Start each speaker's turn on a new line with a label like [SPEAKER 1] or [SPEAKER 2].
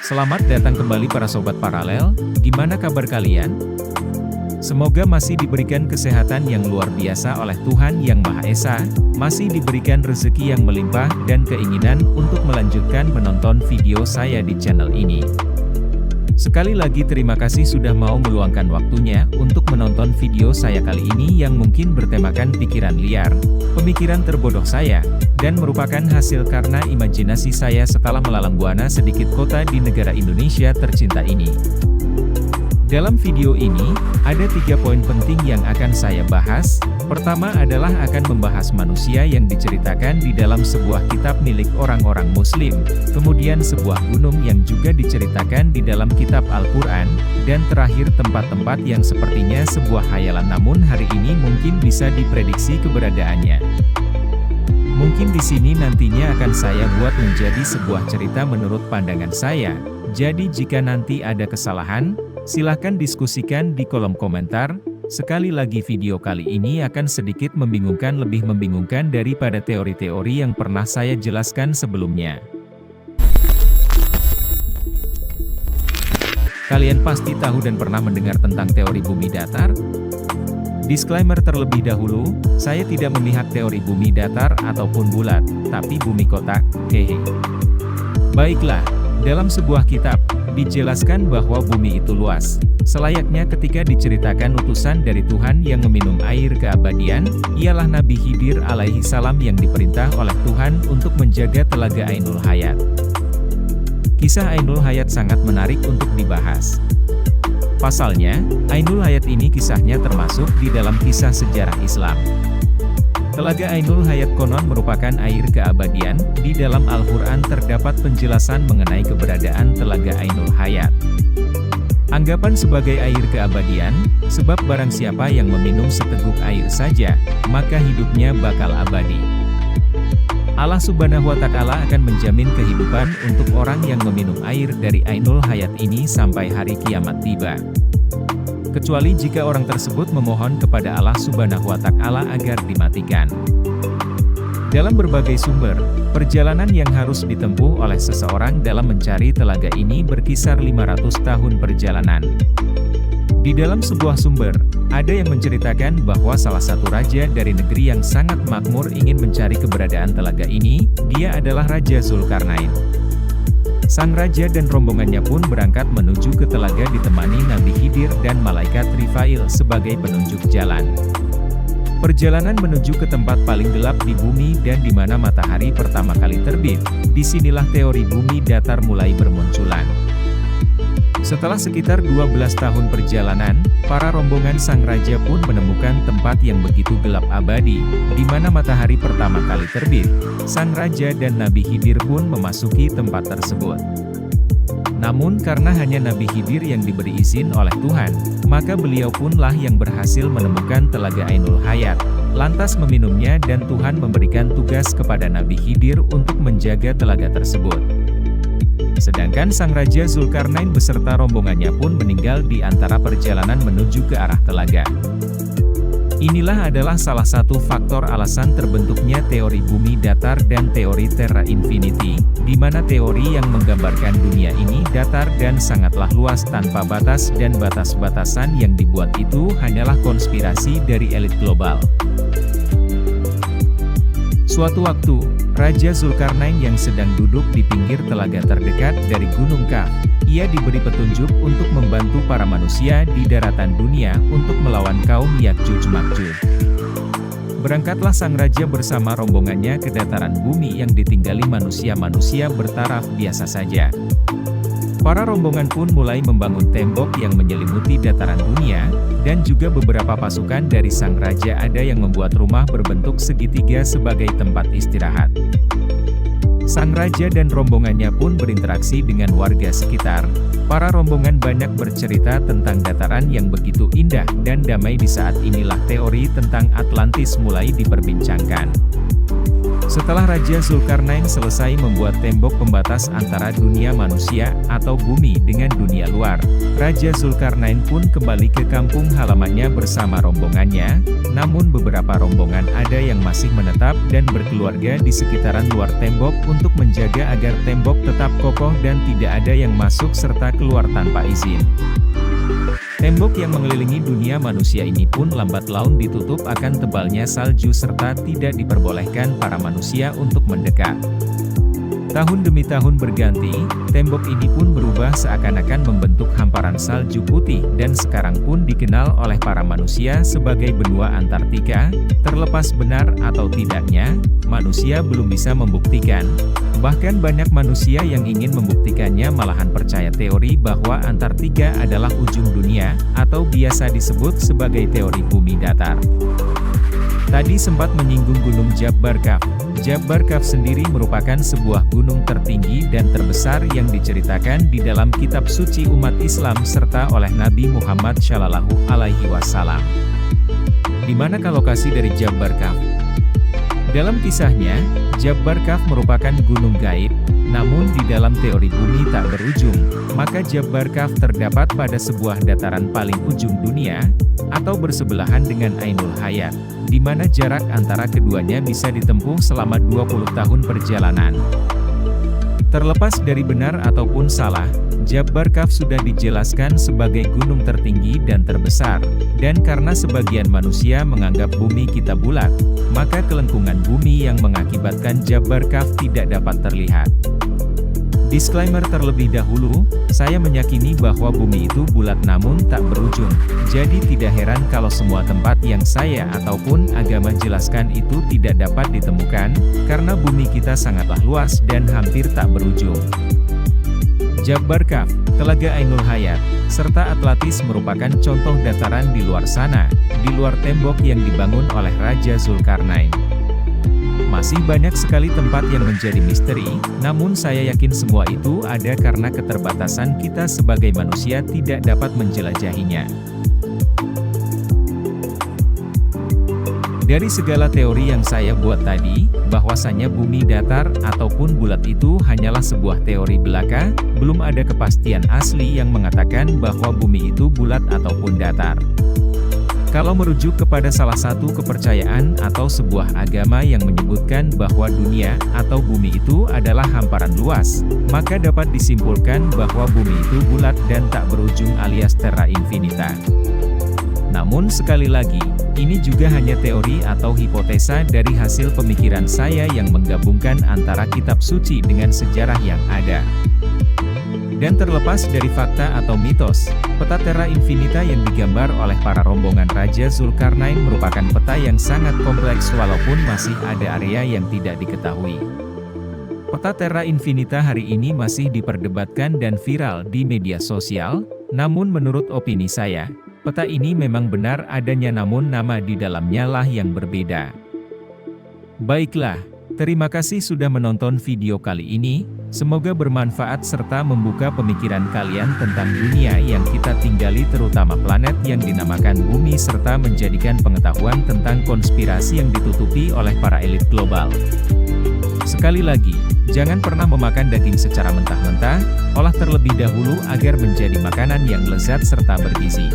[SPEAKER 1] Selamat datang kembali para sobat paralel, gimana kabar kalian? Semoga masih diberikan kesehatan yang luar biasa oleh Tuhan Yang Maha Esa, masih diberikan rezeki yang melimpah dan keinginan untuk melanjutkan menonton video saya di channel ini. Sekali lagi terima kasih sudah mau meluangkan waktunya untuk menonton video saya kali ini yang mungkin bertemakan pikiran liar, pemikiran terbodoh saya, dan merupakan hasil karena imajinasi saya setelah melalang buana sedikit kota di negara Indonesia tercinta ini. Dalam video ini, ada 3 poin penting yang akan saya bahas. Pertama adalah akan membahas manusia yang diceritakan di dalam sebuah kitab milik orang-orang muslim, kemudian sebuah gunung yang juga diceritakan di dalam kitab Al-Quran, dan terakhir tempat-tempat yang sepertinya sebuah hayalan namun hari ini mungkin bisa diprediksi keberadaannya. Mungkin di sini nantinya akan saya buat menjadi sebuah cerita menurut pandangan saya, jadi jika nanti ada kesalahan, silahkan diskusikan di kolom komentar. Sekali lagi video kali ini akan sedikit membingungkan, lebih membingungkan daripada teori-teori yang pernah saya jelaskan sebelumnya. Kalian pasti tahu dan pernah mendengar tentang teori bumi datar? Disclaimer terlebih dahulu, saya tidak memihak teori bumi datar ataupun bulat, tapi bumi kotak, hehe. Baiklah, dalam sebuah kitab, dijelaskan bahwa bumi itu luas. Selayaknya ketika diceritakan utusan dari Tuhan yang meminum air keabadian, ialah Nabi Khidir alaihi salam yang diperintah oleh Tuhan untuk menjaga telaga Ainul Hayat. Kisah Ainul Hayat sangat menarik untuk dibahas. Pasalnya, Ainul Hayat ini kisahnya termasuk di dalam kisah sejarah Islam. Telaga Ainul Hayat konon merupakan air keabadian. Di dalam Al-Quran terdapat penjelasan mengenai keberadaan telaga Ainul Hayat. Anggapan sebagai air keabadian, sebab barang siapa yang meminum seteguk air saja, maka hidupnya bakal abadi. Allah Subhanahu wa Ta'ala akan menjamin kehidupan untuk orang yang meminum air dari Ainul Hayat ini sampai hari kiamat tiba. Kecuali jika orang tersebut memohon kepada Allah Subhanahu wa Ta'ala agar dimatikan. Dalam berbagai sumber, perjalanan yang harus ditempuh oleh seseorang dalam mencari telaga ini berkisar 500 tahun perjalanan. Di dalam sebuah sumber, ada yang menceritakan bahwa salah satu raja dari negeri yang sangat makmur ingin mencari keberadaan telaga ini, dia adalah Raja Zulkarnain. Sang raja dan rombongannya pun berangkat menuju ke telaga ditemani Nabi Khidir dan malaikat Rifail sebagai penunjuk jalan. Perjalanan menuju ke tempat paling gelap di bumi dan di mana matahari pertama kali terbit, disinilah teori bumi datar mulai bermunculan. Setelah sekitar 12 tahun perjalanan, para rombongan sang raja pun menemukan tempat yang begitu gelap abadi, di mana matahari pertama kali terbit. Sang raja dan Nabi Khidir pun memasuki tempat tersebut. Namun karena hanya Nabi Khidir yang diberi izin oleh Tuhan, maka beliau punlah yang berhasil menemukan telaga Ainul Hayat, lantas meminumnya dan Tuhan memberikan tugas kepada Nabi Khidir untuk menjaga telaga tersebut. Sedangkan sang Raja Zulkarnain beserta rombongannya pun meninggal di antara perjalanan menuju ke arah telaga. Inilah adalah salah satu faktor alasan terbentuknya teori bumi datar dan teori terra infinity, di mana teori yang menggambarkan dunia ini datar dan sangatlah luas tanpa batas dan batas-batasan yang dibuat itu hanyalah konspirasi dari elit global. Suatu waktu, Raja Zulkarnain yang sedang duduk di pinggir telaga terdekat dari Gunung Kaf, ia diberi petunjuk untuk membantu para manusia di daratan dunia untuk melawan kaum Ya'juj Ma'juj. Berangkatlah sang raja bersama rombongannya ke dataran bumi yang ditinggali manusia-manusia bertaraf biasa saja. Para rombongan pun mulai membangun tembok yang menyelimuti dataran dunia, dan juga beberapa pasukan dari sang raja ada yang membuat rumah berbentuk segitiga sebagai tempat istirahat. Sang raja dan rombongannya pun berinteraksi dengan warga sekitar. Para rombongan banyak bercerita tentang dataran yang begitu indah dan damai. Di saat inilah teori tentang Atlantis mulai diperbincangkan. Setelah Raja Zulkarnain selesai membuat tembok pembatas antara dunia manusia atau bumi dengan dunia luar, Raja Zulkarnain pun kembali ke kampung halamannya bersama rombongannya, namun beberapa rombongan ada yang masih menetap dan berkeluarga di sekitaran luar tembok untuk menjaga agar tembok tetap kokoh dan tidak ada yang masuk serta keluar tanpa izin. Tembok yang mengelilingi dunia manusia ini pun lambat laun ditutup akan tebalnya salju serta tidak diperbolehkan para manusia untuk mendekat. Tahun demi tahun berganti, tembok ini pun berubah seakan-akan membentuk hamparan salju putih dan sekarang pun dikenal oleh para manusia sebagai benua Antartika. Terlepas benar atau tidaknya, manusia belum bisa membuktikan. Bahkan banyak manusia yang ingin membuktikannya malahan percaya teori bahwa Antartika adalah ujung dunia, atau biasa disebut sebagai teori bumi datar. Tadi sempat menyinggung Gunung Jabbar Kaf. Jabbar Kaf sendiri merupakan sebuah gunung tertinggi dan terbesar yang diceritakan di dalam kitab suci umat Islam serta oleh Nabi Muhammad Shallallahu Alaihi Wasallam. Di manakah lokasi dari Jabbar Kaf? Dalam kisahnya, Jabbar Kaf merupakan gunung gaib, namun di dalam teori bumi tak berujung, maka Jabbar Kaf terdapat pada sebuah dataran paling ujung dunia, atau bersebelahan dengan Ainul Hayat, di mana jarak antara keduanya bisa ditempuh selama 20 tahun perjalanan. Terlepas dari benar ataupun salah, Jabbar Kaf sudah dijelaskan sebagai gunung tertinggi dan terbesar, dan karena sebagian manusia menganggap bumi kita bulat, maka kelengkungan bumi yang mengakibatkan Jabbar Kaf tidak dapat terlihat. Disclaimer terlebih dahulu, saya meyakini bahwa bumi itu bulat namun tak berujung, jadi tidak heran kalau semua tempat yang saya ataupun agama jelaskan itu tidak dapat ditemukan, karena bumi kita sangatlah luas dan hampir tak berujung. Jabbar Kaf, Telaga Ainul Hayat, serta Atlantis merupakan contoh dataran di luar sana, di luar tembok yang dibangun oleh Raja Zulkarnain. Masih banyak sekali tempat yang menjadi misteri, namun saya yakin semua itu ada karena keterbatasan kita sebagai manusia tidak dapat menjelajahinya. Dari segala teori yang saya buat tadi, bahwasannya bumi datar ataupun bulat itu hanyalah sebuah teori belaka, belum ada kepastian asli yang mengatakan bahwa bumi itu bulat ataupun datar. Kalau merujuk kepada salah satu kepercayaan atau sebuah agama yang menyebutkan bahwa dunia atau bumi itu adalah hamparan luas, maka dapat disimpulkan bahwa bumi itu bulat dan tak berujung alias terra infinita. Namun sekali lagi, ini juga hanya teori atau hipotesa dari hasil pemikiran saya yang menggabungkan antara kitab suci dengan sejarah yang ada. Dan terlepas dari fakta atau mitos, peta terra infinita yang digambar oleh para rombongan Raja Zulkarnain merupakan peta yang sangat kompleks walaupun masih ada area yang tidak diketahui. Peta terra infinita hari ini masih diperdebatkan dan viral di media sosial, namun menurut opini saya, peta ini memang benar adanya namun nama di dalamnya lah yang berbeda. Baiklah, terima kasih sudah menonton video kali ini. Semoga bermanfaat serta membuka pemikiran kalian tentang dunia yang kita tinggali terutama planet yang dinamakan bumi serta menjadikan pengetahuan tentang konspirasi yang ditutupi oleh para elit global. Sekali lagi, jangan pernah memakan daging secara mentah-mentah, olah terlebih dahulu agar menjadi makanan yang lezat serta bergizi.